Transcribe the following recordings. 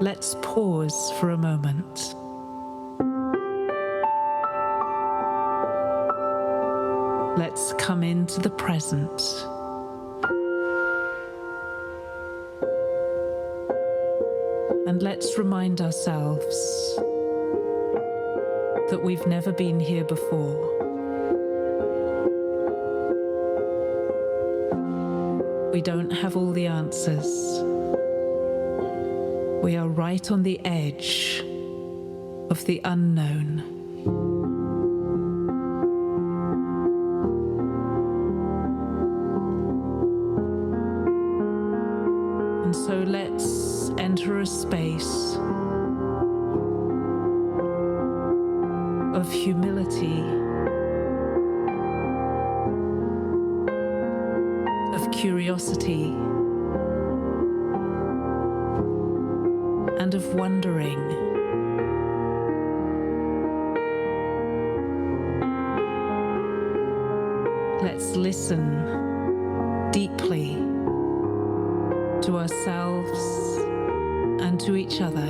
let's pause for a moment. Let's come into the present. And let's remind ourselves that we've never been here before. We don't have all the answers. We are right on the edge of the unknown. And so let's enter a space of humility, of curiosity, and of wondering. Let's listen deeply to ourselves and to each other.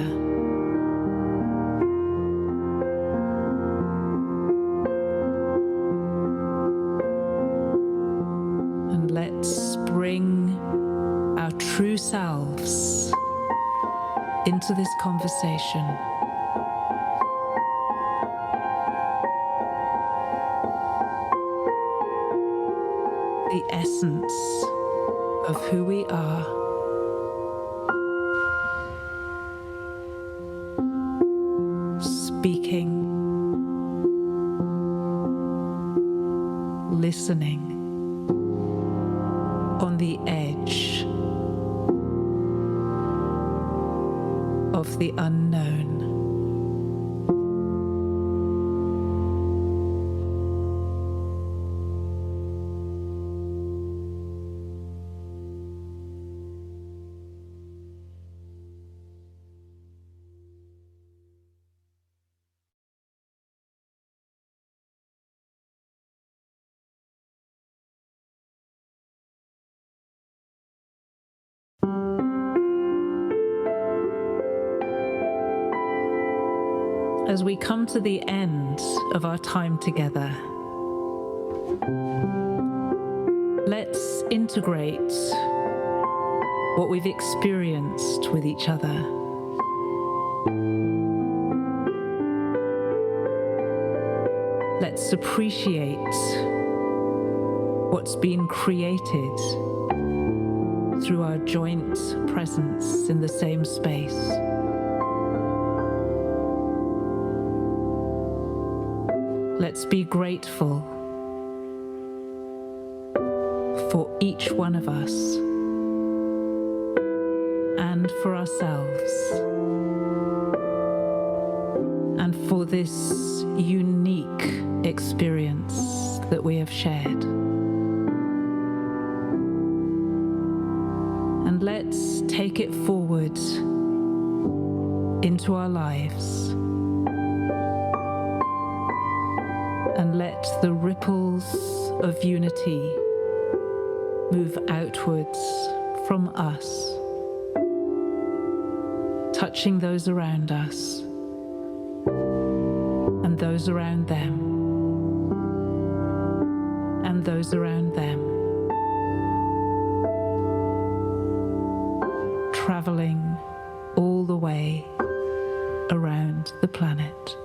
And let's bring our true selves into this conversation. The essence of who we are. Speaking, listening, on the edge of the unknown. As we come to the end of our time together, let's integrate what we've experienced with each other. Let's appreciate what's been created through our joint presence in the same space. Let's be grateful for each one of us and for ourselves and for this unique experience that we have shared. And let's take it forward into our lives. And let the ripples of unity move outwards from us, touching those around us and those around them and those around them, traveling all the way around the planet.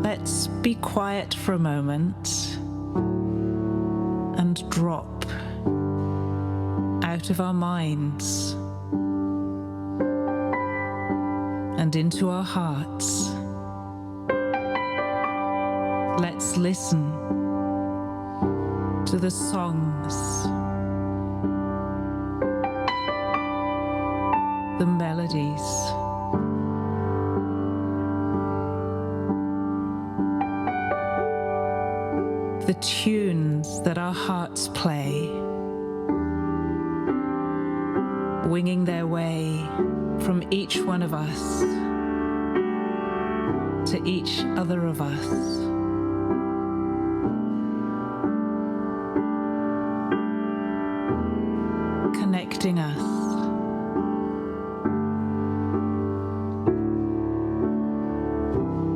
Let's be quiet for a moment and drop out of our minds and into our hearts. Let's listen to the songs, the melodies, the tunes that our hearts play, winging their way from each one of us to each other of us. Connecting us,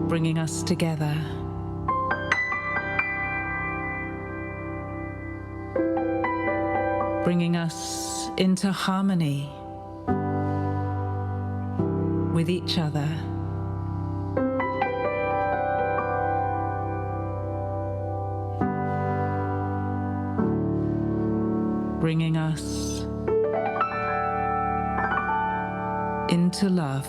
bringing us together. Bringing us into harmony with each other. Bringing us into love.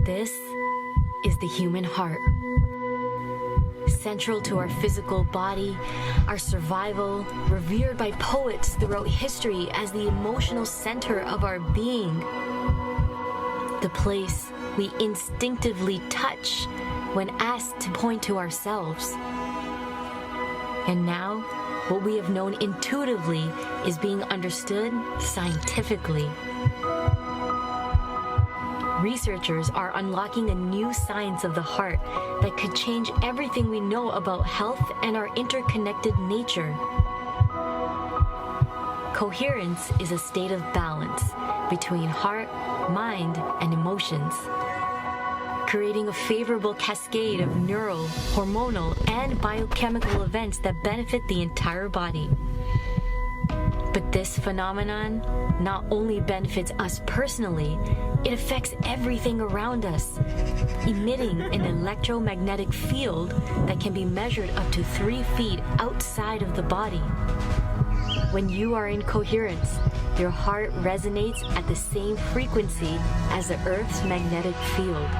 This is the human heart. Central to our physical body, our survival, revered by poets throughout history as the emotional center of our being. The place we instinctively touch when asked to point to ourselves. And now, what we have known intuitively is being understood scientifically. Researchers are unlocking a new science of the heart that could change everything we know about health and our interconnected nature. Coherence is a state of balance between heart, mind, and emotions, creating a favorable cascade of neural, hormonal, and biochemical events that benefit the entire body. But this phenomenon not only benefits us personally, it affects everything around us, emitting an electromagnetic field that can be measured up to 3 feet outside of the body. When you are in coherence, your heart resonates at the same frequency as the Earth's magnetic field.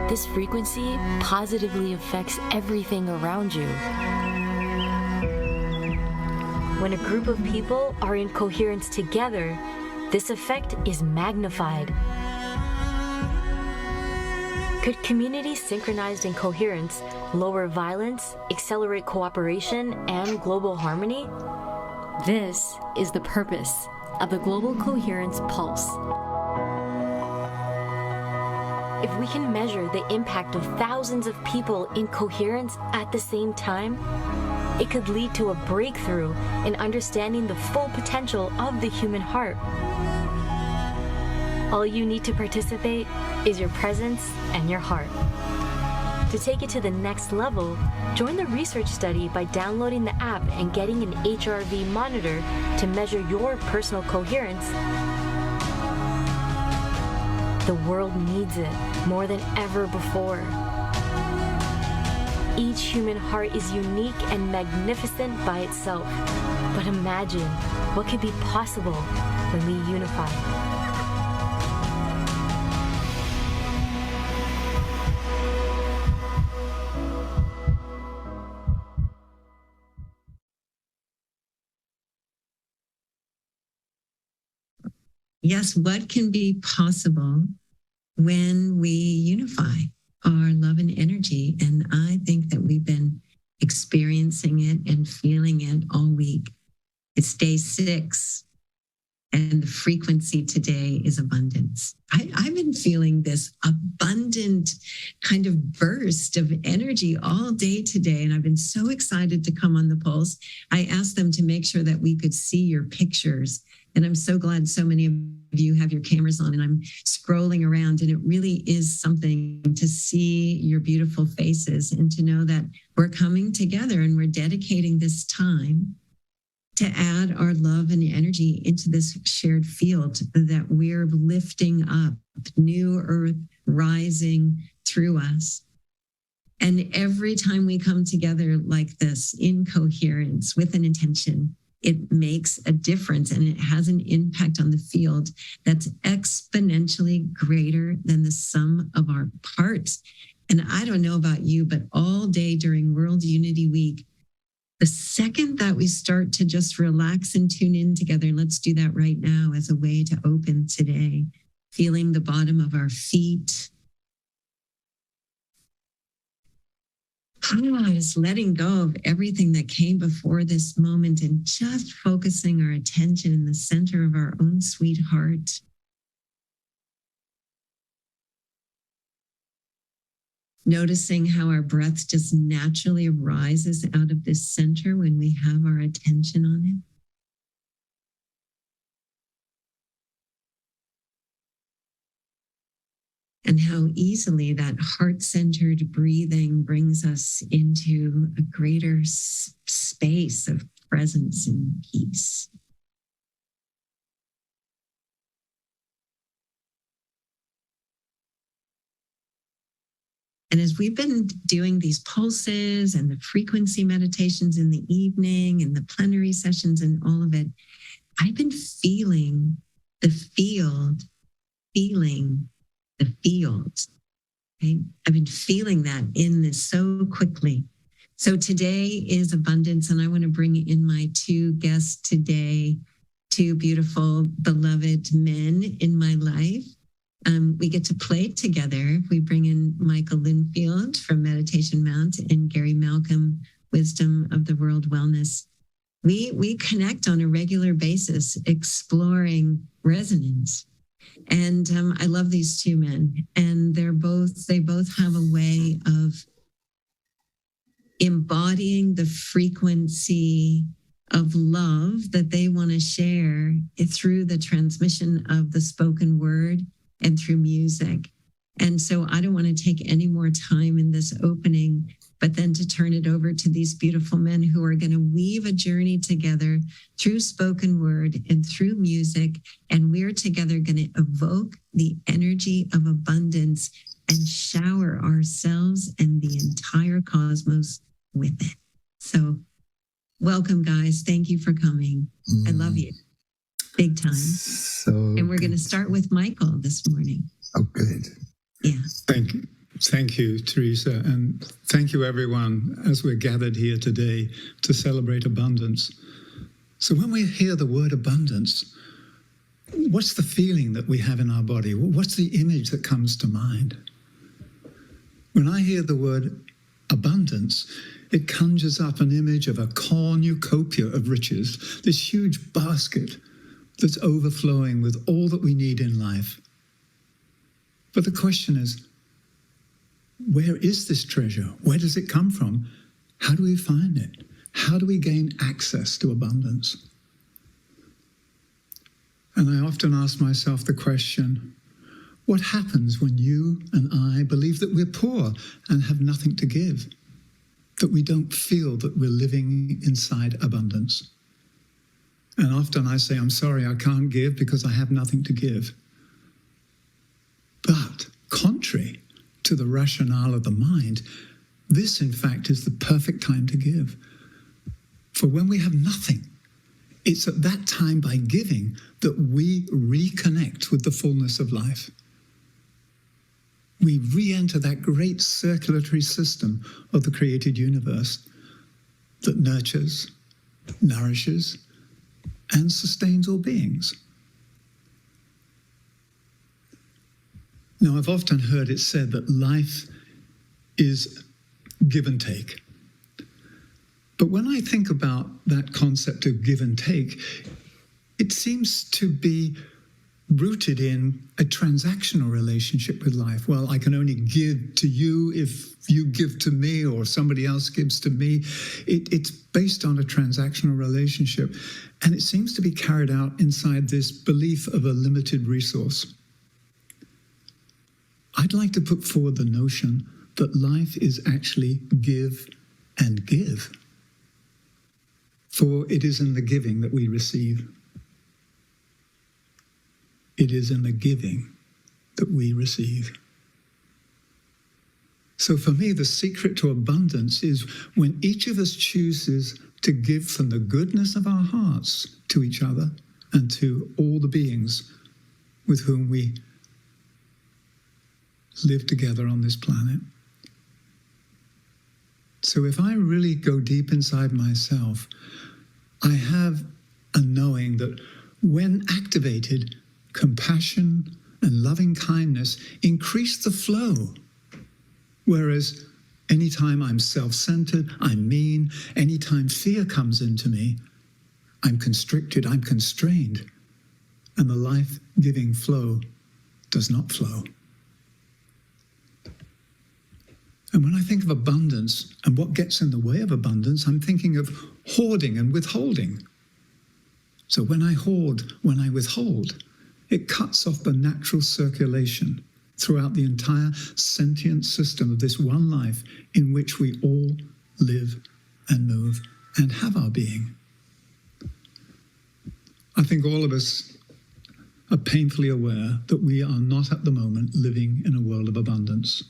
This frequency positively affects everything around you. When a group of people are in coherence together, this effect is magnified. Could communities synchronized in coherence lower violence, accelerate cooperation, and global harmony? This is the purpose of the Global Coherence Pulse. If we can measure the impact of thousands of people in coherence at the same time, it could lead to a breakthrough in understanding the full potential of the human heart. All you need to participate is your presence and your heart. To take it to the next level, join the research study by downloading the app and getting an HRV monitor to measure your personal coherence. The world needs it more than ever before. Each human heart is unique and magnificent by itself. But imagine what could be possible when we unify. Yes, what can be possible when we unify our love and energy? And I think that we've been experiencing it and feeling it all week. It's day 6, and the frequency today is abundance. I've been feeling this abundant kind of burst of energy all day today, and I've been so excited to come on the Pulse. I asked them to make sure that we could see your pictures, and I'm so glad so many of you have your cameras on, and I'm scrolling around, and it really is something to see your beautiful faces and to know that we're coming together and we're dedicating this time to add our love and energy into this shared field, that we're lifting up new earth rising through us. And every time we come together like this in coherence with an intention, it makes a difference, and it has an impact on the field that's exponentially greater than the sum of our parts. And I don't know about you, but all day during World Unity Week, the second that we start to just relax and tune in together, let's do that right now as a way to open today, feeling the bottom of our feet. Just letting go of everything that came before this moment and just focusing our attention in the center of our own sweet heart. Noticing how our breath just naturally rises out of this center when we have our attention on it. And how easily that heart-centered breathing brings us into a greater space of presence and peace. And as we've been doing these pulses and the frequency meditations in the evening and the plenary sessions and all of it, I've been feeling the field, the fields. Okay? I've been feeling that in this so quickly. So today is abundance, and I want to bring in my 2 guests today, 2 beautiful, beloved men in my life. We get to play together. We bring in Michael Linfield from Meditation Mount and Gary Malcolm, Wisdom of the World Wellness. We connect on a regular basis, exploring resonance. And I love these 2 men, and they both have a way of embodying the frequency of love that they want to share through the transmission of the spoken word and through music. And so I don't want to take any more time in this opening, but then to turn it over to these beautiful men who are going to weave a journey together through spoken word and through music. And we're together going to evoke the energy of abundance and shower ourselves and the entire cosmos with it. So welcome, guys. Thank you for coming. I love you. Big time. And we're going to start with Michael this morning. Oh, good. Yeah. Thank you. Thank you, Teresa. And thank you, everyone, as we're gathered here today to celebrate abundance. So when we hear the word abundance, what's the feeling that we have in our body? What's the image that comes to mind? When I hear the word abundance, it conjures up an image of a cornucopia of riches, this huge basket that's overflowing with all that we need in life. But the question is, where is this treasure? Where does it come from? How do we find it? How do we gain access to abundance? And I often ask myself the question, what happens when you and I believe that we're poor and have nothing to give? That we don't feel that we're living inside abundance? And often I say, I'm sorry, I can't give because I have nothing to give. But contrary to the rationale of the mind, this in fact is the perfect time to give. For when we have nothing, it's at that time by giving that we reconnect with the fullness of life. We re-enter that great circulatory system of the created universe that nurtures, nourishes, and sustains all beings. Now, I've often heard it said that life is give and take. But when I think about that concept of give and take, it seems to be rooted in a transactional relationship with life. Well, I can only give to you if you give to me or somebody else gives to me. It's based on a transactional relationship, and it seems to be carried out inside this belief of a limited resource. I'd like to put forward the notion that life is actually give and give. For it is in the giving that we receive. It is in the giving that we receive. So for me, the secret to abundance is when each of us chooses to give from the goodness of our hearts to each other and to all the beings with whom we live together on this planet. So if I really go deep inside myself, I have a knowing that when activated, compassion and loving kindness increase the flow. Whereas anytime I'm self-centered, I'm mean, anytime fear comes into me, I'm constricted, I'm constrained, and the life-giving flow does not flow. And when I think of abundance and what gets in the way of abundance, I'm thinking of hoarding and withholding. So when I hoard, when I withhold, it cuts off the natural circulation throughout the entire sentient system of this one life in which we all live and move and have our being. I think all of us are painfully aware that we are not at the moment living in a world of abundance.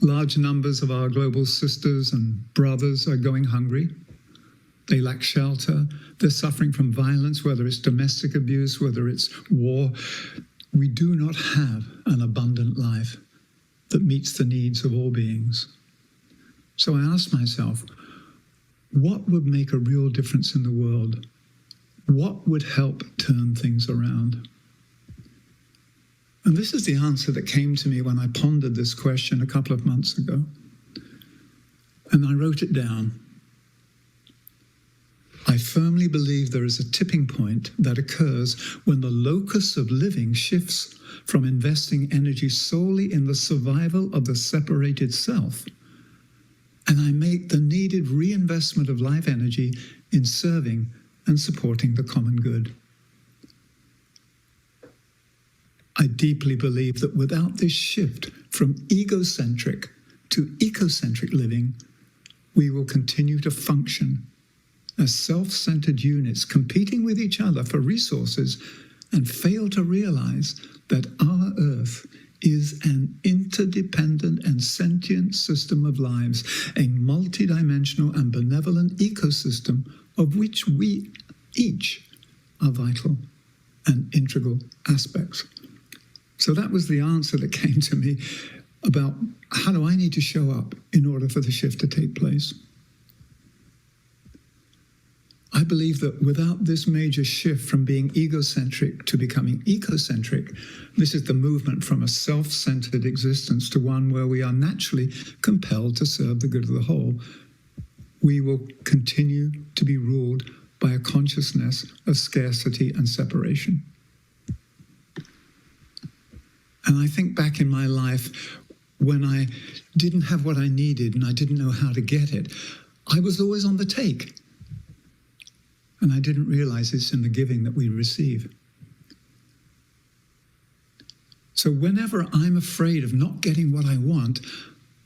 Large numbers of our global sisters and brothers are going hungry. They lack shelter. They're suffering from violence, whether it's domestic abuse, whether it's war. We do not have an abundant life that meets the needs of all beings. So I ask myself, what would make a real difference in the world? What would help turn things around? And this is the answer that came to me when I pondered this question a couple of months ago. And I wrote it down. I firmly believe there is a tipping point that occurs when the locus of living shifts from investing energy solely in the survival of the separated self, and I make the needed reinvestment of life energy in serving and supporting the common good. I deeply believe that without this shift from egocentric to ecocentric living, we will continue to function as self-centered units competing with each other for resources and fail to realize that our Earth is an interdependent and sentient system of lives, a multidimensional and benevolent ecosystem of which we each are vital and integral aspects. So that was the answer that came to me about how do I need to show up in order for the shift to take place. I believe that without this major shift from being egocentric to becoming ecocentric, this is the movement from a self-centered existence to one where we are naturally compelled to serve the good of the whole, we will continue to be ruled by a consciousness of scarcity and separation. And I think back in my life when I didn't have what I needed and I didn't know how to get it, I was always on the take. And I didn't realize it's in the giving that we receive. So whenever I'm afraid of not getting what I want,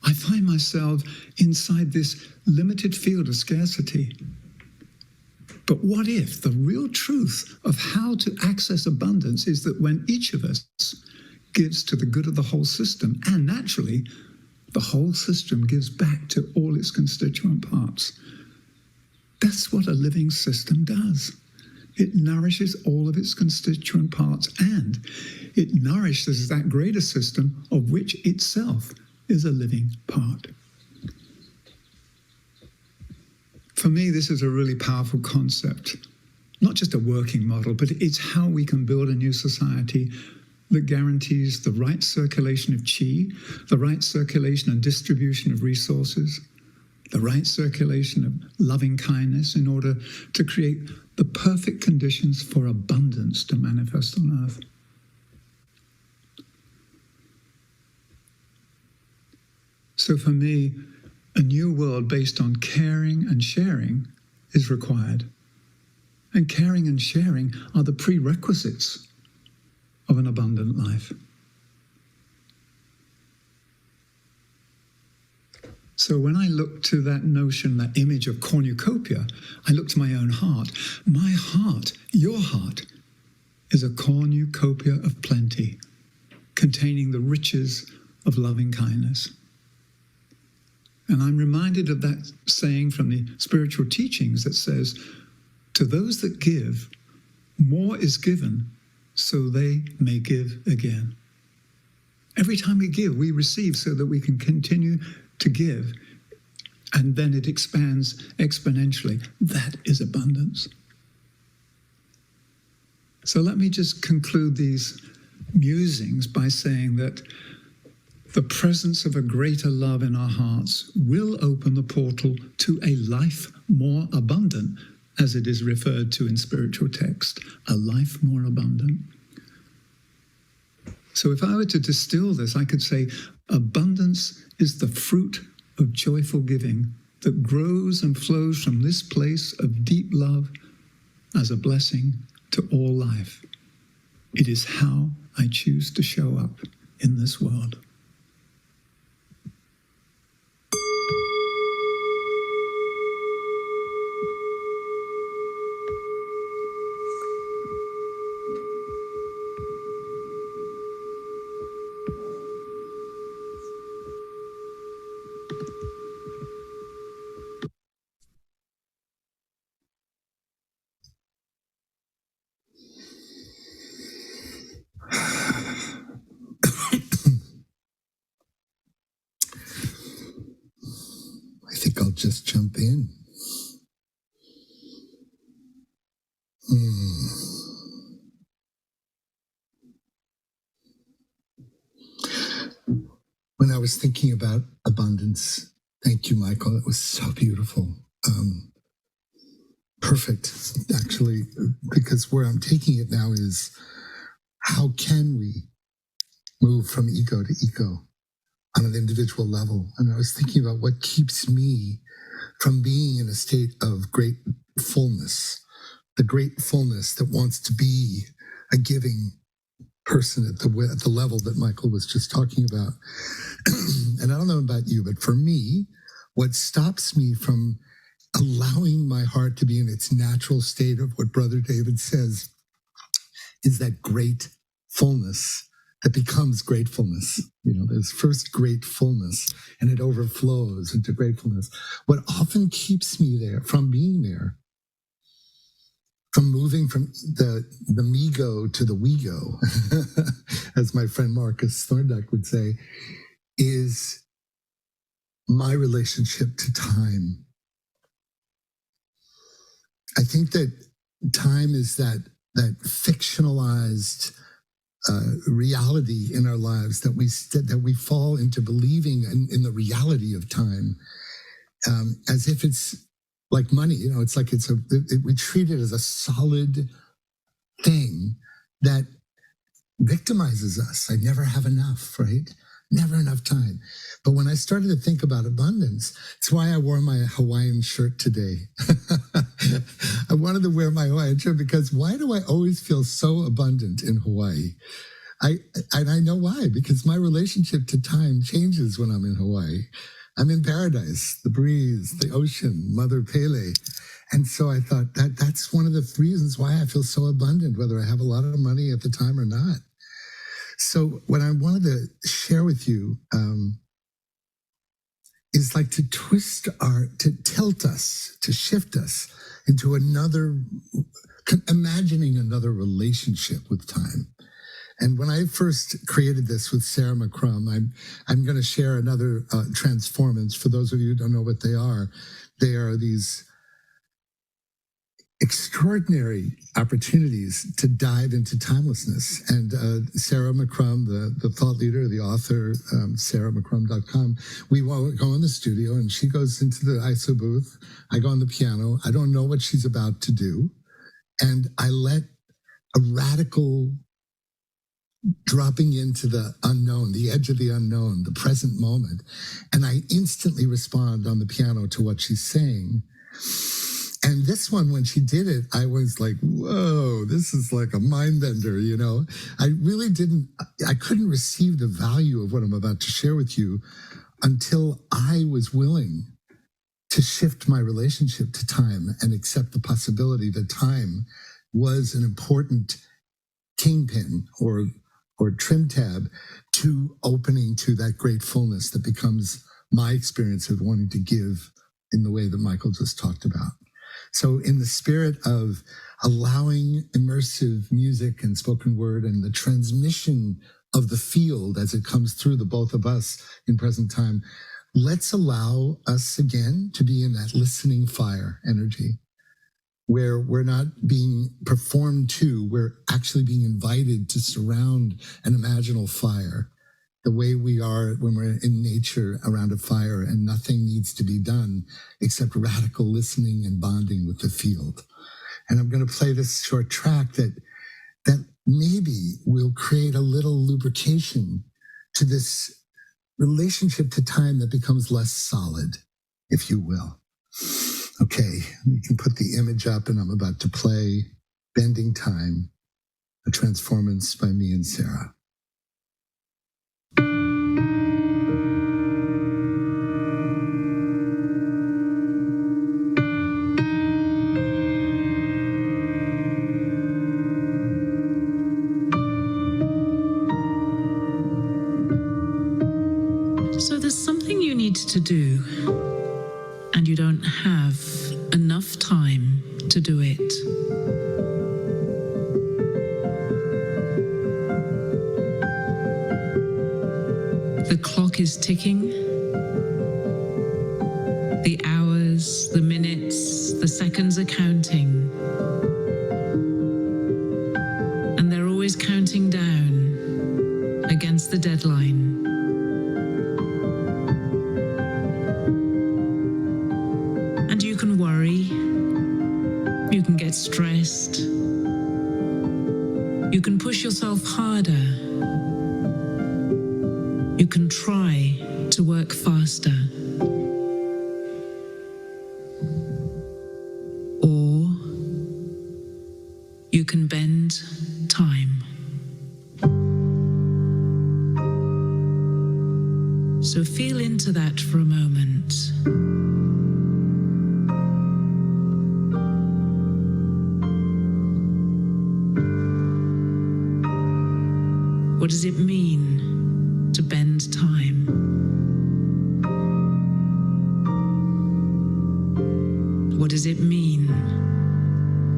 I find myself inside this limited field of scarcity. But what if the real truth of how to access abundance is that when each of us gives to the good of the whole system, and naturally, the whole system gives back to all its constituent parts. That's what a living system does. It nourishes all of its constituent parts, and it nourishes that greater system of which itself is a living part. For me, this is a really powerful concept, not just a working model, but it's how we can build a new society that guarantees the right circulation of qi, the right circulation and distribution of resources, the right circulation of loving kindness in order to create the perfect conditions for abundance to manifest on earth. So for me, a new world based on caring and sharing is required. And caring and sharing are the prerequisites of an abundant life. So when I look to that notion, that image of cornucopia, I look to my own heart. My heart, your heart, is a cornucopia of plenty, containing the riches of loving kindness. And I'm reminded of that saying from the spiritual teachings that says, to those that give, more is given, so they may give again. Every time we give, we receive so that we can continue to give, and then it expands exponentially. That is abundance. So let me just conclude these musings by saying that the presence of a greater love in our hearts will open the portal to a life more abundant, as it is referred to in spiritual text, a life more abundant. So if I were to distill this, I could say abundance is the fruit of joyful giving that grows and flows from this place of deep love as a blessing to all life. It is how I choose to show up in this world. I think I'll just jump in. When I was thinking about abundance, thank you, Michael. It was so beautiful. Perfect, actually, because where I'm taking it now is how can we move from ego to eco on an individual level? And I was thinking about what keeps me from being in a state of great fullness, the great fullness that wants to be a giving person at the level that Michael was just talking about. And I don't know about you, but for me, what stops me from allowing my heart to be in its natural state of what Brother David says is that great fullness that becomes gratefulness. There's first gratefulness, and it overflows into gratefulness. What often keeps me there, from being there, from moving from the me-go to the we-go, as my friend Marcus Thorndike would say, is my relationship to time. I think that time is that fictionalized reality in our lives that we fall into believing in the reality of time, as if it's like money. It's like we treat it as a solid thing that victimizes us. I never have enough, right? Never enough time. But when I started to think about abundance, it's why I wore my Hawaiian shirt today. I wanted to wear my Hawaiian shirt because why do I always feel so abundant in Hawaii? I know why, because my relationship to time changes when I'm in Hawaii. I'm in paradise, the breeze, the ocean, Mother Pele. And so I thought that's one of the reasons why I feel so abundant, whether I have a lot of money at the time or not. So what I wanted to share with you is like to tilt us, to shift us into imagining another relationship with time. And when I first created this with Sarah McCrum, I'm going to share another transformance. For those of you who don't know what they are these extraordinary opportunities to dive into timelessness. And Sarah McCrum, the thought leader, the author, sarahmccrum.com, we go in the studio and she goes into the ISO booth. I go on the piano. I don't know what she's about to do. And I let a radical dropping into the unknown, the edge of the unknown, the present moment. And I instantly respond on the piano to what she's saying. And this one, when she did it, I was like, whoa, this is like a mind bender, I couldn't receive the value of what I'm about to share with you until I was willing to shift my relationship to time and accept the possibility that time was an important kingpin or trim tab to opening to that gratefulness that becomes my experience of wanting to give in the way that Michael just talked about. So in the spirit of allowing immersive music and spoken word and the transmission of the field as it comes through the both of us in present time, let's allow us again to be in that listening fire energy where we're not being performed to, we're actually being invited to surround an imaginal fire the way we are when we're in nature around a fire and nothing needs to be done except radical listening and bonding with the field. And I'm going to play this short track that maybe will create a little lubrication to this relationship to time that becomes less solid, if you will. Okay, you can put the image up and I'm about to play Bending Time, a transformance by me and Sarah. So there's something you need to do, and you don't have enough time to do it. The clock is ticking. The hours, the minutes, the seconds are counting. And they're always counting down against the deadline. And you can worry, you can get stressed, you can push yourself harder, you can try to work faster, or you can bend time. So feel into that for a moment. What does it mean to bend time? What does it mean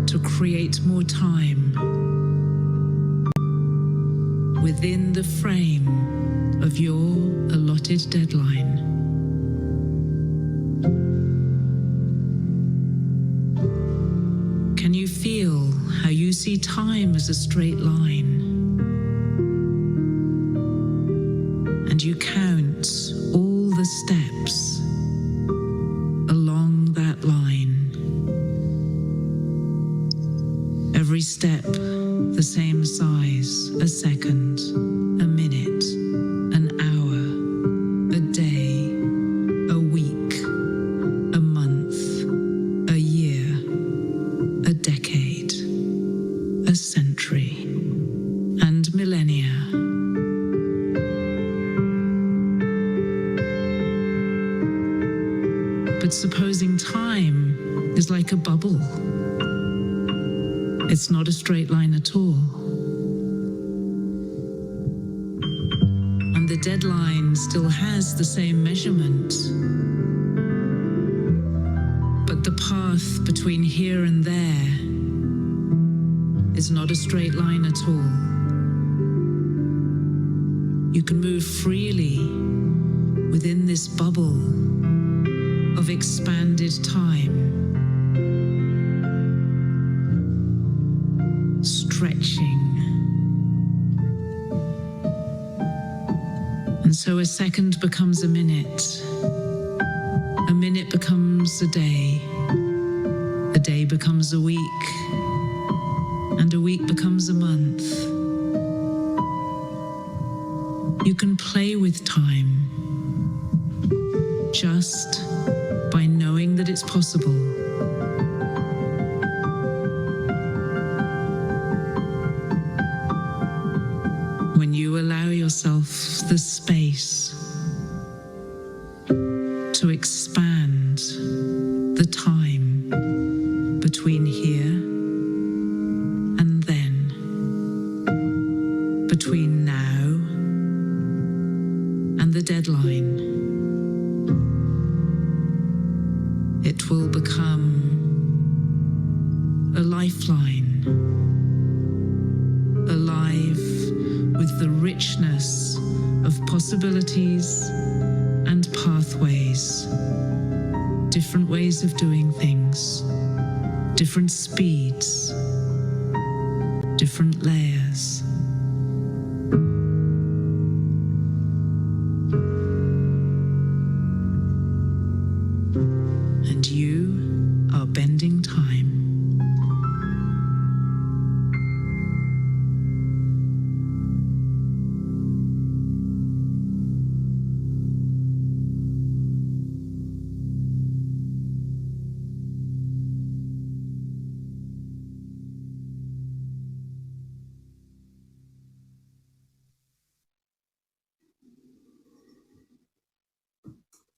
to create more time within the frame of your allotted deadline? Can you feel how you see time as a straight line? And you count all the steps along that line. Every step the same size, a second, a minute, an hour, a day, a week, a month, a year, a decade, a century, and millennia. But supposing time is like a bubble, it's not a straight line at all. And the deadline still has the same measurement. But the path between here and there is not a straight line at all. You can move freely within this bubble of expanded time, stretching. And so a second becomes a minute becomes a day becomes a week, and a week becomes a month. You can play with time just by knowing that it's possible. When you allow yourself the space to expand the time between here and then, between now and the deadline, it will become a lifeline, alive with the richness of possibilities and pathways, different ways of doing things, different speeds, different layers. And you are bending time.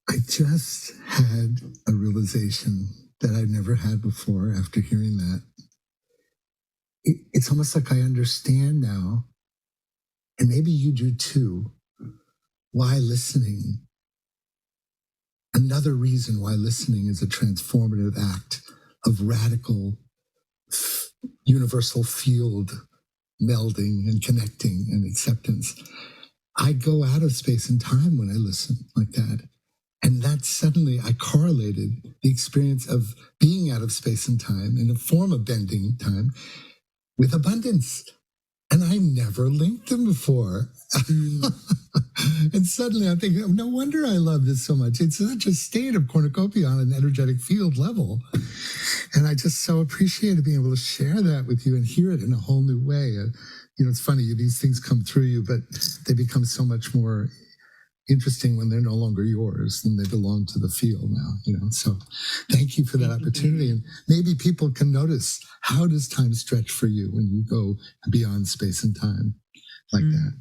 I just had a realization that I've never had before after hearing that. It's almost like I understand now, and maybe you do too, why listening, another reason why listening is a transformative act of radical, universal field melding and connecting and acceptance. I go out of space and time when I listen like that. And that suddenly I correlated the experience of being out of space and time in a form of bending time with abundance. And I never linked them before. And suddenly I'm thinking, no wonder I love this so much. It's such a state of cornucopia on an energetic field level. And I just so appreciated being able to share that with you and hear it in a whole new way. It's funny, these things come through you, but they become so much more interesting when they're no longer yours and they belong to the field now, So thank you for that opportunity. And maybe people can notice, how does time stretch for you when you go beyond space and time like that?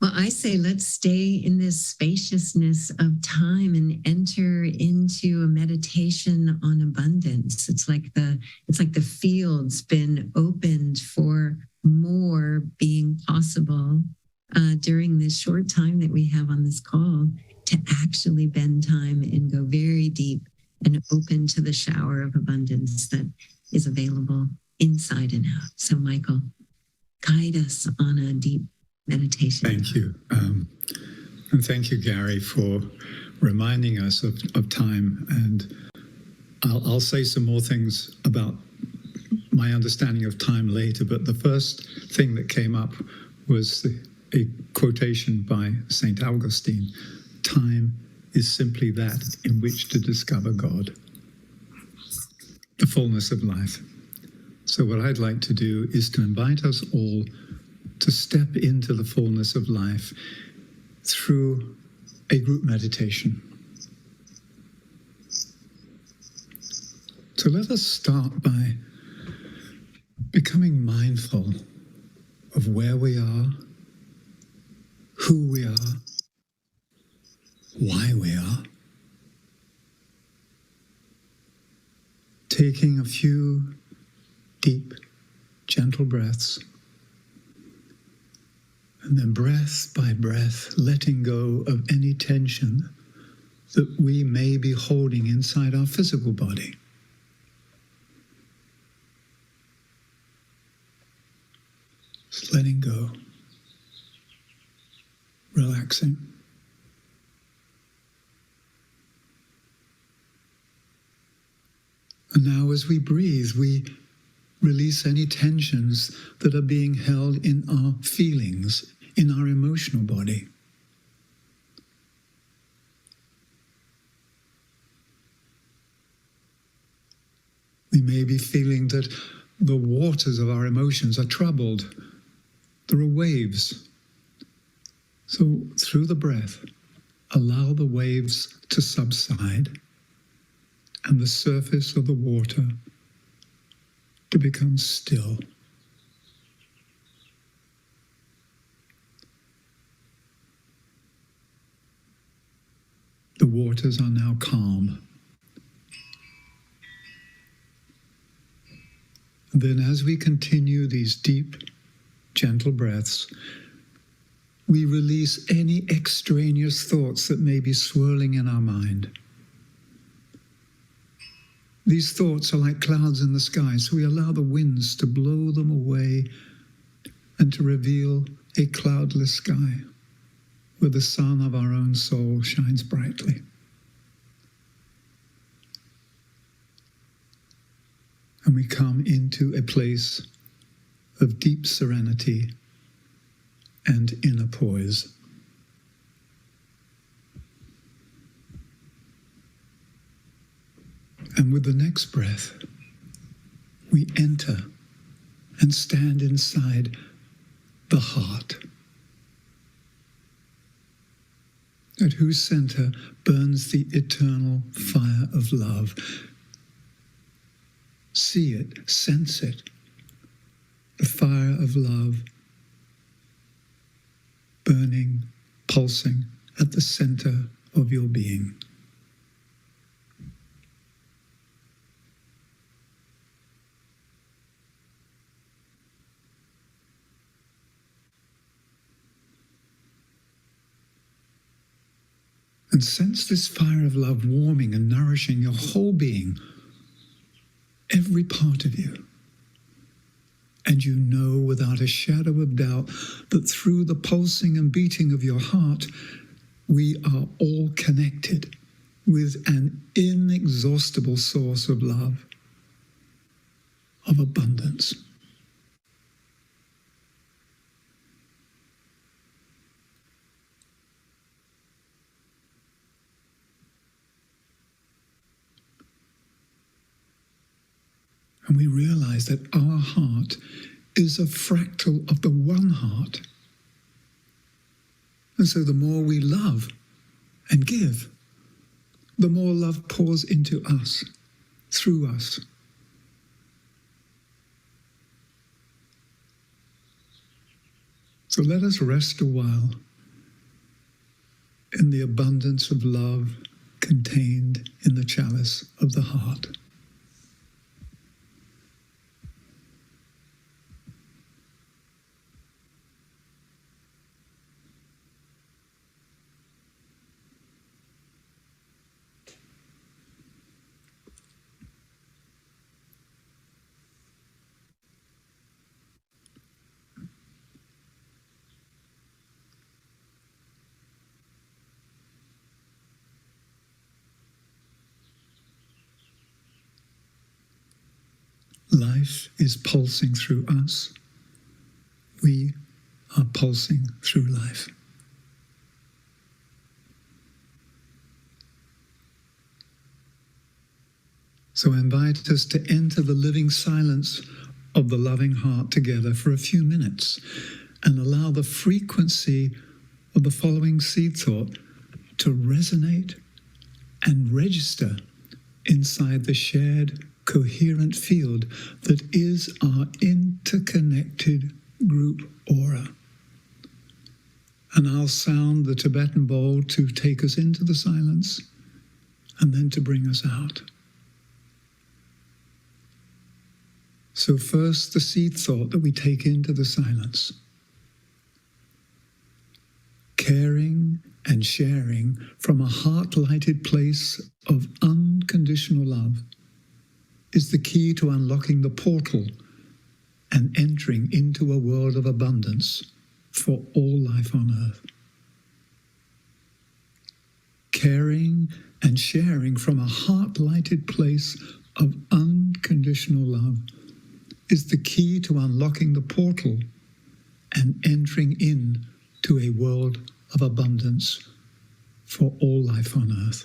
Well, I say let's stay in this spaciousness of time and enter into a meditation on abundance. It's like the field's been opened for more being possible during this short time that we have on this call to actually bend time and go very deep and open to the shower of abundance that is available inside and out. So, Michael, guide us on a deep meditation. Thank you. And thank you, Gary, for reminding us of time. And I'll say some more things about my understanding of time later, but the first thing that came up was a quotation by St. Augustine: time is simply that in which to discover God, the fullness of life. So what I'd like to do is to invite us all to step into the fullness of life through a group meditation. So let us start by becoming mindful of where we are, who we are, why we are. Taking a few deep, gentle breaths, and then breath by breath, letting go of any tension that we may be holding inside our physical body. Just letting go, relaxing. And now as we breathe, we release any tensions that are being held in our feelings, in our emotional body. We may be feeling that the waters of our emotions are troubled. There are waves. So through the breath, allow the waves to subside and the surface of the water to become still. The waters are now calm. And then as we continue these deep, gentle breaths, we release any extraneous thoughts that may be swirling in our mind. These thoughts are like clouds in the sky, so we allow the winds to blow them away and to reveal a cloudless sky where the sun of our own soul shines brightly. And we come into a place of deep serenity and inner poise. And with the next breath, we enter and stand inside the heart, at whose center burns the eternal fire of love. See it, sense it, the fire of love burning, pulsing at the center of your being. And sense this fire of love warming and nourishing your whole being, every part of you. And you know without a shadow of doubt that through the pulsing and beating of your heart, we are all connected with an inexhaustible source of love, of abundance. And we realize that our heart is a fractal of the one heart. And so the more we love and give, the more love pours into us, through us. So let us rest a while in the abundance of love contained in the chalice of the heart. Life is pulsing through us. We are pulsing through life. So I invite us to enter the living silence of the loving heart together for a few minutes and allow the frequency of the following seed thought to resonate and register inside the shared coherent field that is our interconnected group aura. And I'll sound the Tibetan bowl to take us into the silence and then to bring us out. So first, the seed thought that we take into the silence. Caring and sharing from a heart-lighted place of unconditional love is the key to unlocking the portal and entering into a world of abundance for all life on earth. Caring and sharing from a heart-lighted place of unconditional love is the key to unlocking the portal and entering in to a world of abundance for all life on earth.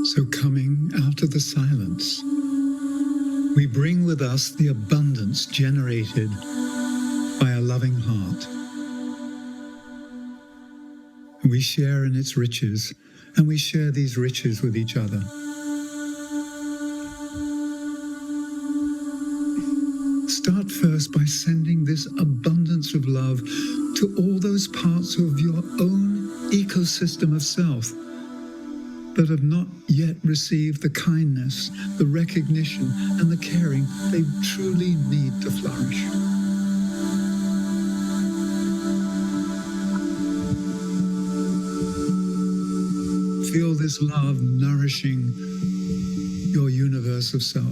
So coming out of the silence, we bring with us the abundance generated by a loving heart. We share in its riches, and we share these riches with each other. Start first by sending this abundance of love to all those parts of your own ecosystem of self that have not yet received the kindness, the recognition, and the caring they truly need to flourish. Feel this love nourishing your universe of self.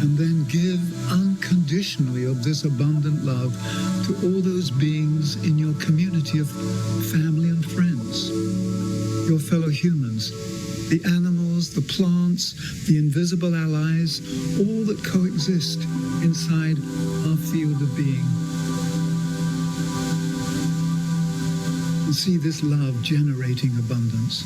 And then give unconditionally of this abundant love to all those beings in your community of family and friends, your fellow humans, the animals, the plants, the invisible allies, all that coexist inside our field of being. And see this love generating abundance.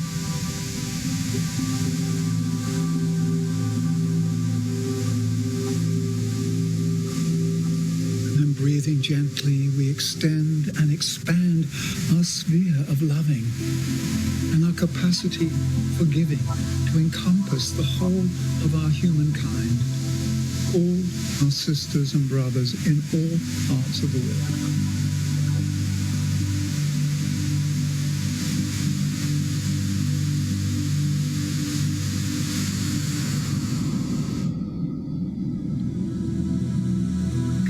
Breathing gently, we extend and expand our sphere of loving and our capacity for giving to encompass the whole of our humankind, all our sisters and brothers in all parts of the world.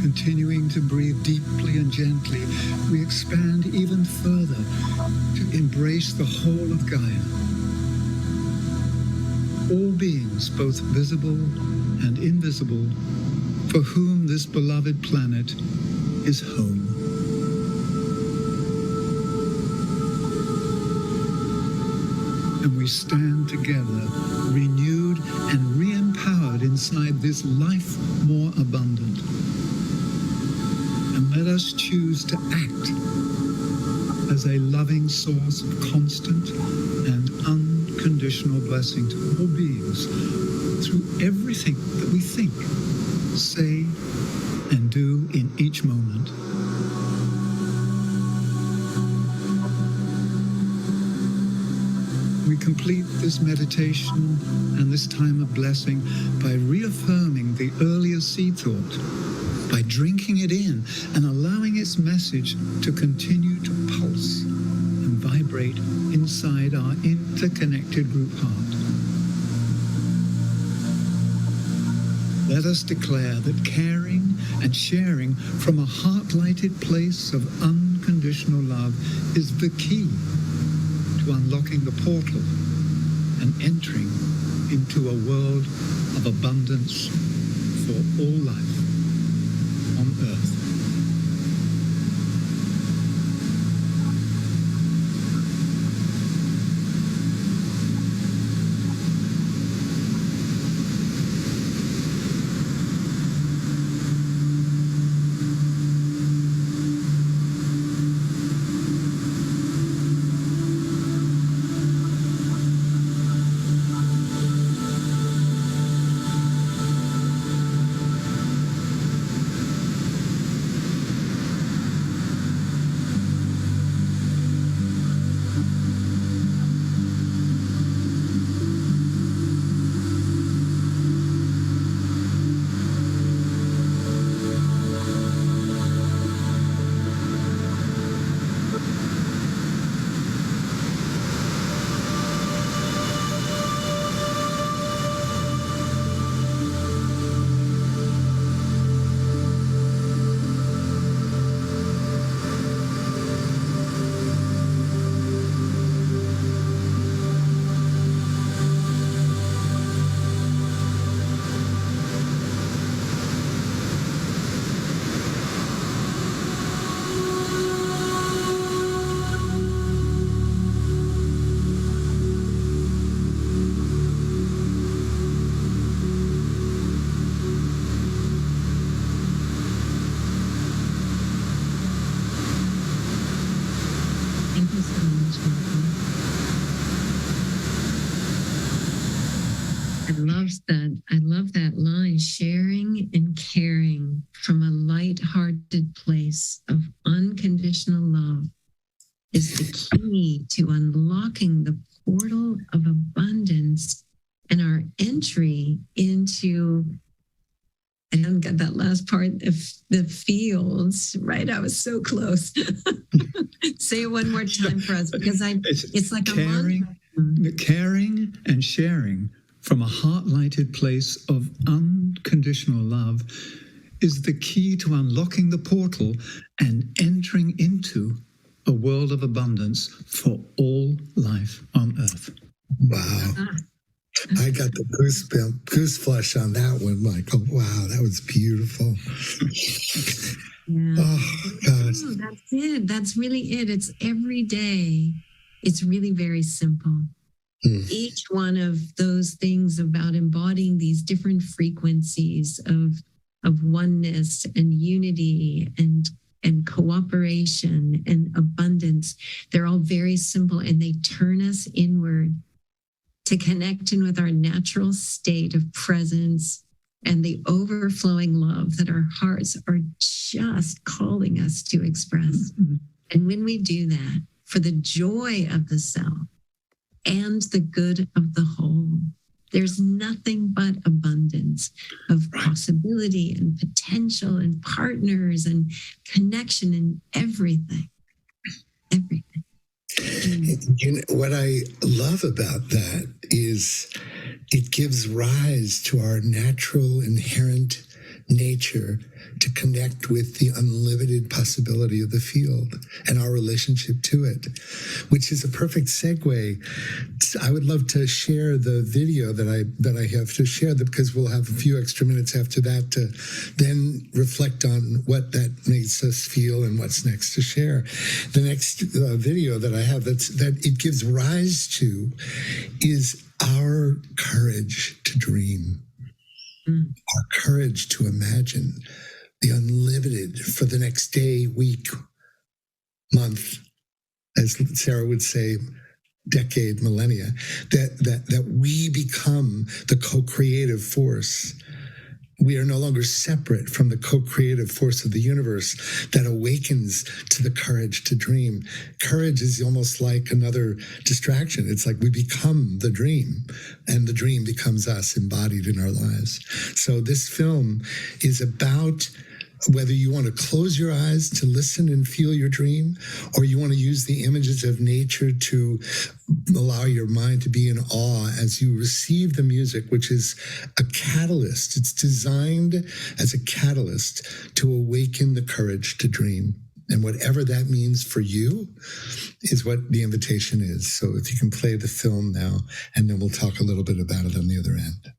Continuing to breathe deeply and gently, we expand even further to embrace the whole of Gaia. All beings, both visible and invisible, for whom this beloved planet is home. And we stand together, renewed and re-empowered inside this life more abundant. And let us choose to act as a loving source of constant and unconditional blessing to all beings through everything that we think, say, and do in each moment. We complete this meditation and this time of blessing by reaffirming the earlier seed thought, by drinking it in and allowing its message to continue to pulse and vibrate inside our interconnected group heart. Let us declare that caring and sharing from a heart-lighted place of unconditional love is the key to unlocking the portal and entering into a world of abundance for all life on Earth. Thank you so much, Michael. I love that line, sharing and caring from a light-hearted place of unconditional love is the key to unlocking the portal of abundance and our entry into, I haven't got that last part, of the fields, right? I was so close. Say it one more time for us, because it's like caring, caring and sharing from a heart-lighted place of unconditional love is the key to unlocking the portal and entering into a world of abundance for all life on Earth. Wow. I got the goose flush on that one, Michael. Wow, that was beautiful. Yeah. Oh, gosh. Oh, that's it. That's really it. It's every day. It's really very simple. Each one of those things about embodying these different frequencies of oneness and unity and cooperation and abundance, they're all very simple, and they turn us inward to connect in with our natural state of presence and the overflowing love that our hearts are just calling us to express. And when we do that, for the joy of the self and the good of the whole, there's nothing but abundance of possibility and potential and partners and connection and everything. Everything. You know, what I love about that is it gives rise to our natural inherent nature to connect with the unlimited possibility of the field and our relationship to it, which is a perfect segue. I would love to share the video that I have to share, because we'll have a few extra minutes after that to then reflect on what that makes us feel and what's next to share. The next video that I have that it gives rise to is our courage to dream. Our courage to imagine the unlimited for the next day, week, month, as Sarah would say, decade, millennia, that we become the co-creative force. We are no longer separate from the co-creative force of the universe that awakens to the courage to dream. Courage is almost like another distraction. It's like we become the dream, and the dream becomes us embodied in our lives. So this film is about whether you want to close your eyes to listen and feel your dream, or you want to use the images of nature to allow your mind to be in awe as you receive the music, which is a catalyst. It's designed as a catalyst to awaken the courage to dream. And whatever that means for you is what the invitation is. So if you can play the film now, and then we'll talk a little bit about it on the other end.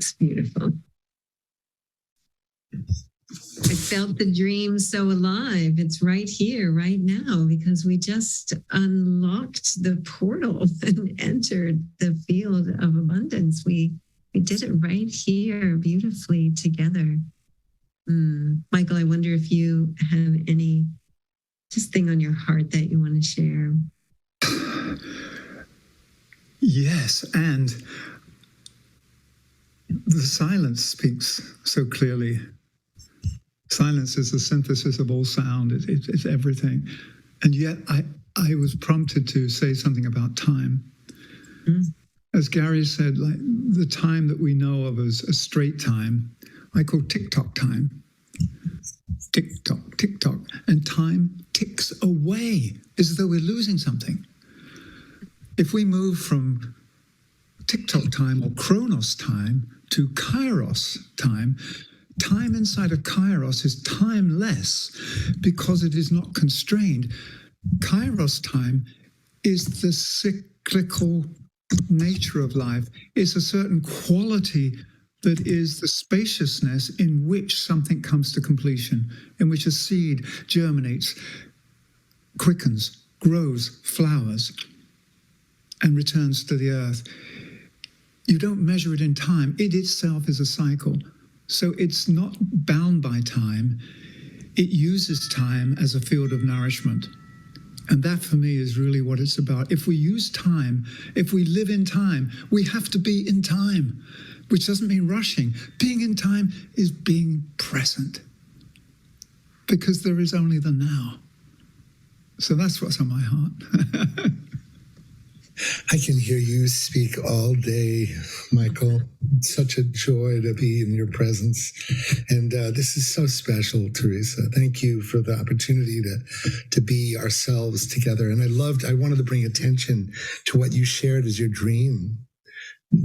It's beautiful. I felt the dream so alive. It's right here, right now, because we just unlocked the portal and entered the field of abundance. We did it right here beautifully together. Michael, I wonder if you have any just thing on your heart that you want to share. Yes, and the silence speaks so clearly. Silence is the synthesis of all sound. It's everything. And yet I was prompted to say something about time. As Gary said, like the time that we know of as a straight time, I call tick-tock time. Tick-tock, tick-tock. And time ticks away as though we're losing something. If we move from tick-tock time or chronos time to kairos time, time inside of kairos is timeless because it is not constrained. Kairos time is the cyclical nature of life. It's a certain quality that is the spaciousness in which something comes to completion, in which a seed germinates, quickens, grows, flowers, and returns to the earth. You don't measure it in time. It itself is a cycle. So it's not bound by time. It uses time as a field of nourishment. And that for me is really what it's about. If we use time, if we live in time, we have to be in time, which doesn't mean rushing. Being in time is being present because there is only the now. So that's what's on my heart. I can hear you speak all day, Michael. It's such a joy to be in your presence. And this is so special, Teresa. Thank you for the opportunity to be ourselves together. And I wanted to bring attention to what you shared as your dream.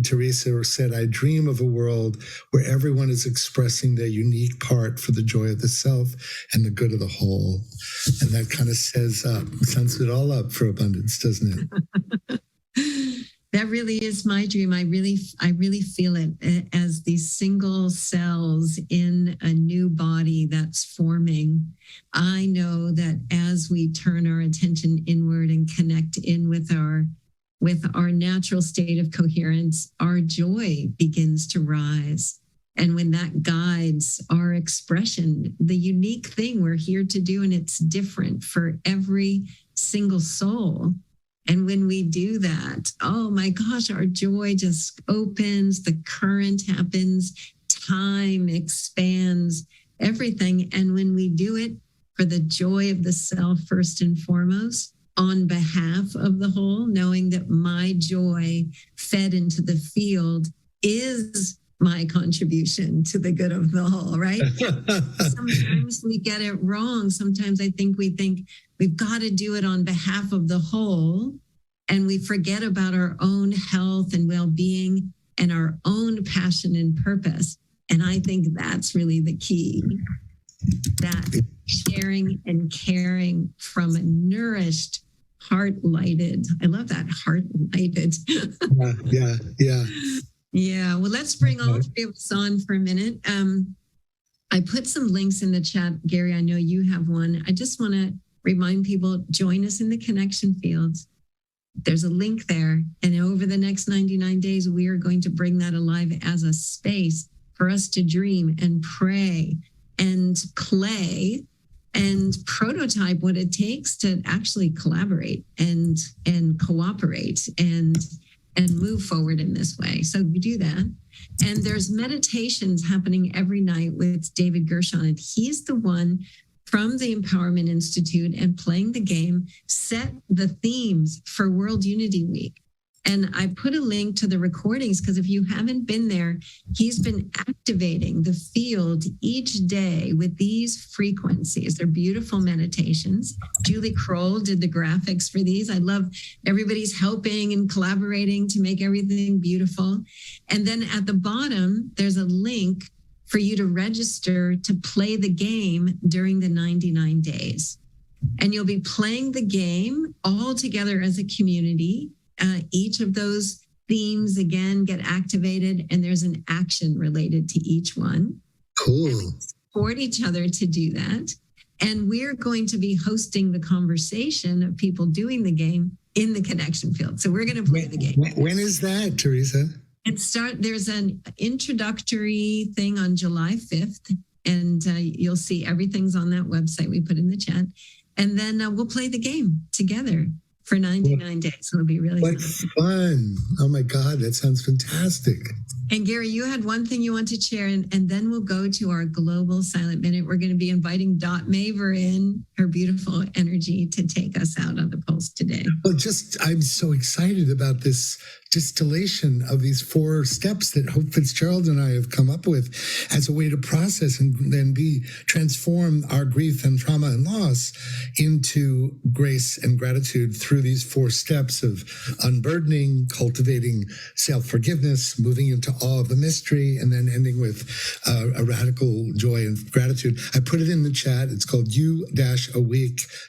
Teresa said, I dream of a world where everyone is expressing their unique part for the joy of the self and the good of the whole. And that kind of sums it all up for abundance, doesn't it? That really is my dream. I really feel it as these single cells in a new body that's forming. I know that as we turn our attention inward and connect in with our natural state of coherence, our joy begins to rise. And when that guides our expression, the unique thing we're here to do, and it's different for every single soul. And when we do that, oh my gosh, our joy just opens, the current happens, time expands, everything. And when we do it for the joy of the self, first and foremost, on behalf of the whole, knowing that my joy fed into the field is my contribution to the good of the whole, right? Sometimes we get it wrong. Sometimes I think we think we've got to do it on behalf of the whole, and we forget about our own health and well-being and our own passion and purpose. And I think that's really the key, that sharing and caring from a nourished, heart-lighted. I love that, heart-lighted. Yeah. Yeah, well, let's bring all three of us on for a minute. I put some links in the chat. Gary, I know you have one. I just want to remind people, join us in the connection fields. There's a link there. And over the next 99 days, we are going to bring that alive as a space for us to dream and pray and play and prototype what it takes to actually collaborate and cooperate and move forward in this way. So we do that. And there's meditations happening every night with David Gershon. And he's the one from the Empowerment Institute and Playing the Game set the themes for World Unity Week. And I put a link to the recordings because if you haven't been there, he's been activating the field each day with these frequencies. They're beautiful meditations. Julie Kroll did the graphics for these. I love everybody's helping and collaborating to make everything beautiful. And then at the bottom, there's a link for you to register to play the game during the 99 days. And you'll be playing the game all together as a community. Each of those themes again get activated, and there's an action related to each one. Cool. Support each other to do that. And we're going to be hosting the conversation of people doing the game in the connection field. So we're going to play the game. When is that, Teresa? There's an introductory thing on July 5th, and you'll see everything's on that website we put in the chat. And then we'll play the game together for 99 days. So it'll be really fun. Oh my God, that sounds fantastic. And Gary, you had one thing you want to share, and then we'll go to our global silent minute. We're going to be inviting Dot Maver in, her beautiful energy, to take us out on the pulse today. Well, I'm so excited about this distillation of these 4 steps that Hope Fitzgerald and I have come up with as a way to process and then transform our grief and trauma and loss into grace and gratitude through these 4 steps of unburdening, cultivating self-forgiveness, moving into awe of the mystery, and then ending with a radical joy and gratitude. I put it in the chat. It's called u-awake.com,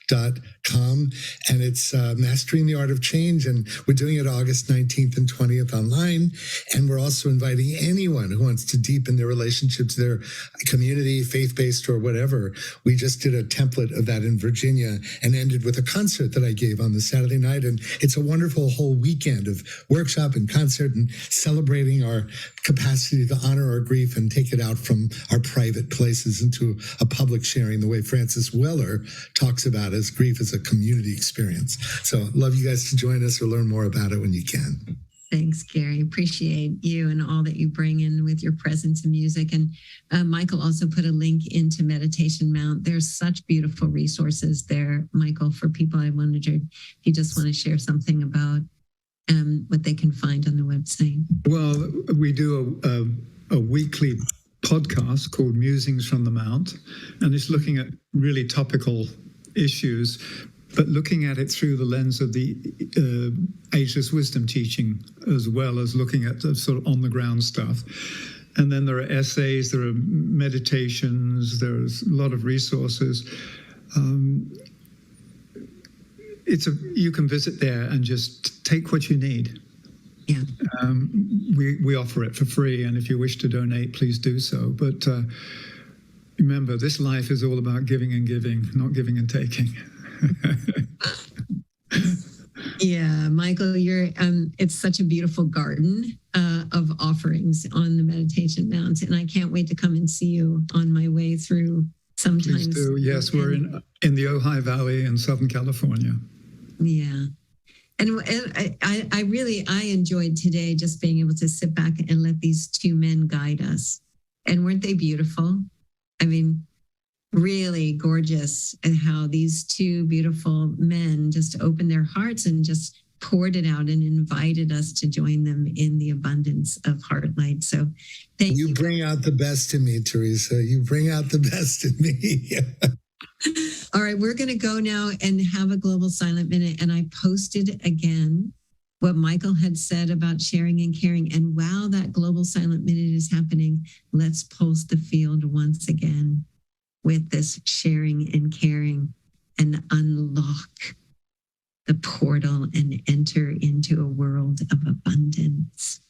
and it's Mastering the Art of Change, and we're doing it August 19th and 20th online. And we're also inviting anyone who wants to deepen their relationship to their community, faith-based or whatever. We just did a template of that in Virginia and ended with a concert that I gave on the Saturday night. And it's a wonderful whole weekend of workshop and concert and celebrating our capacity to honor our grief and take it out from our private places into a public sharing, the way Francis Weller talks about as grief as a community experience. So love you guys to join us or learn more about it when you can. Thanks, Gary. Appreciate you and all that you bring in with your presence and music. And Michael also put a link into Meditation Mount. There's such beautiful resources there, Michael, for people. I wondered if you just want to share something about what they can find on the website. Well, we do a weekly podcast called Musings from the Mount, and it's looking at really topical issues, but looking at it through the lens of the ageless wisdom teaching, as well as looking at the sort of on-the-ground stuff. And then there are essays, there are meditations, there's a lot of resources. You can visit there and just take what you need. Yeah. We offer it for free, and if you wish to donate, please do so. But remember, this life is all about giving and giving, not giving and taking. Yeah, Michael, it's such a beautiful garden of offerings on the Meditation Mount, and I can't wait to come and see you on my way through sometimes. Please do. Yes, we're in the Ojai Valley in Southern California. Yeah. And I enjoyed today just being able to sit back and let these 2 men guide us. And weren't they beautiful? I mean, really gorgeous, and how these 2 beautiful men just opened their hearts and just poured it out and invited us to join them in the abundance of heart light. So thank you. You bring out the best in me, Teresa. You bring out the best in me. All right, we're going to go now and have a global silent minute. And I posted again what Michael had said about sharing and caring. And while that global silent minute is happening, let's pulse the field once again with this sharing and caring, and unlock the portal and enter into a world of abundance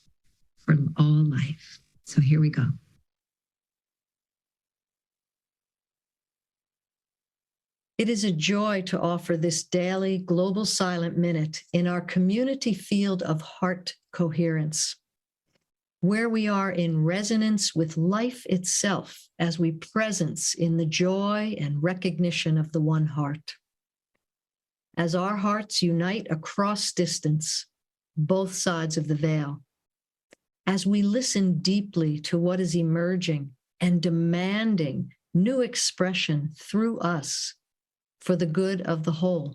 for all life. So here we go. It is a joy to offer this daily global silent minute in our community field of heart coherence, where we are in resonance with life itself as we presence in the joy and recognition of the one heart. As our hearts unite across distance, both sides of the veil, as we listen deeply to what is emerging and demanding new expression through us for the good of the whole,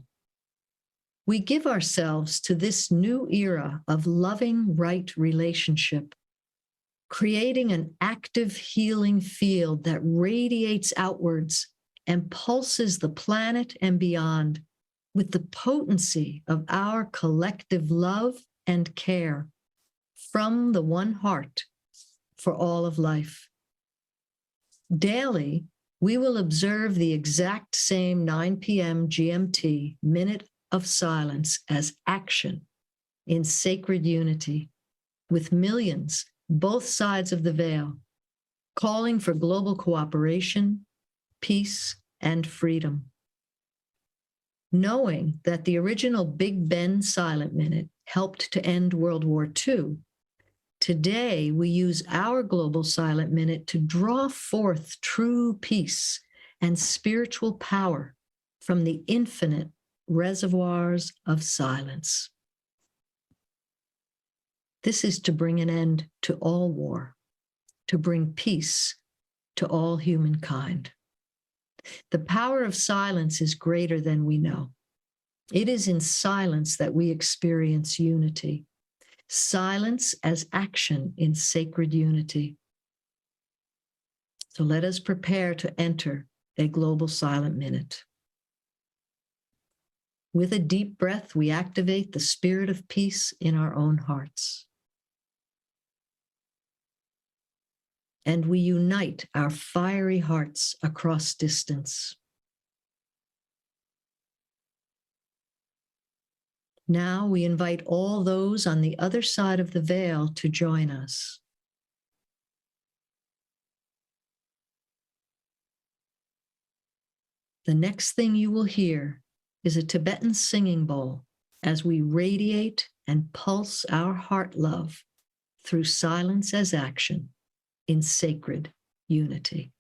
we give ourselves to this new era of loving right relationship, creating an active healing field that radiates outwards and pulses the planet and beyond with the potency of our collective love and care from the one heart for all of life. Daily, we will observe the exact same 9 p.m. GMT minute of silence as action in sacred unity with millions, both sides of the veil, calling for global cooperation, peace, and freedom. Knowing that the original Big Ben Silent Minute helped to end World War II, today we use our global silent minute to draw forth true peace and spiritual power from the infinite reservoirs of silence. This is to bring an end to all war, to bring peace to all humankind. The power of silence is greater than we know. It is in silence that we experience unity. Silence as action in sacred unity. So let us prepare to enter a global silent minute. With a deep breath, we activate the spirit of peace in our own hearts. And we unite our fiery hearts across distance. Now we invite all those on the other side of the veil to join us. The next thing you will hear is a Tibetan singing bowl as we radiate and pulse our heart love through silence as action in sacred unity.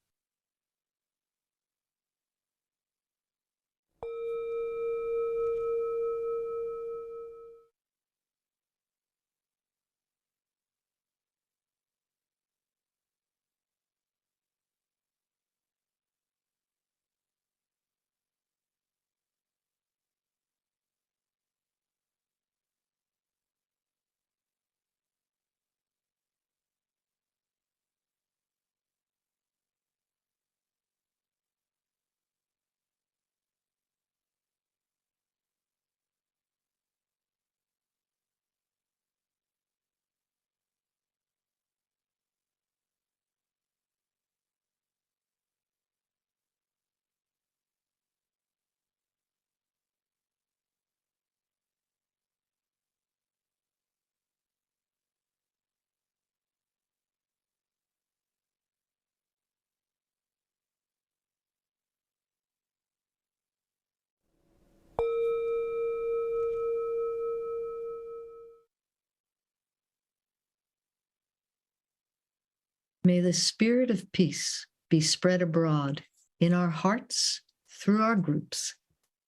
May the spirit of peace be spread abroad in our hearts, through our groups,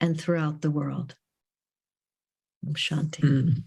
and throughout the world. Om Shanti.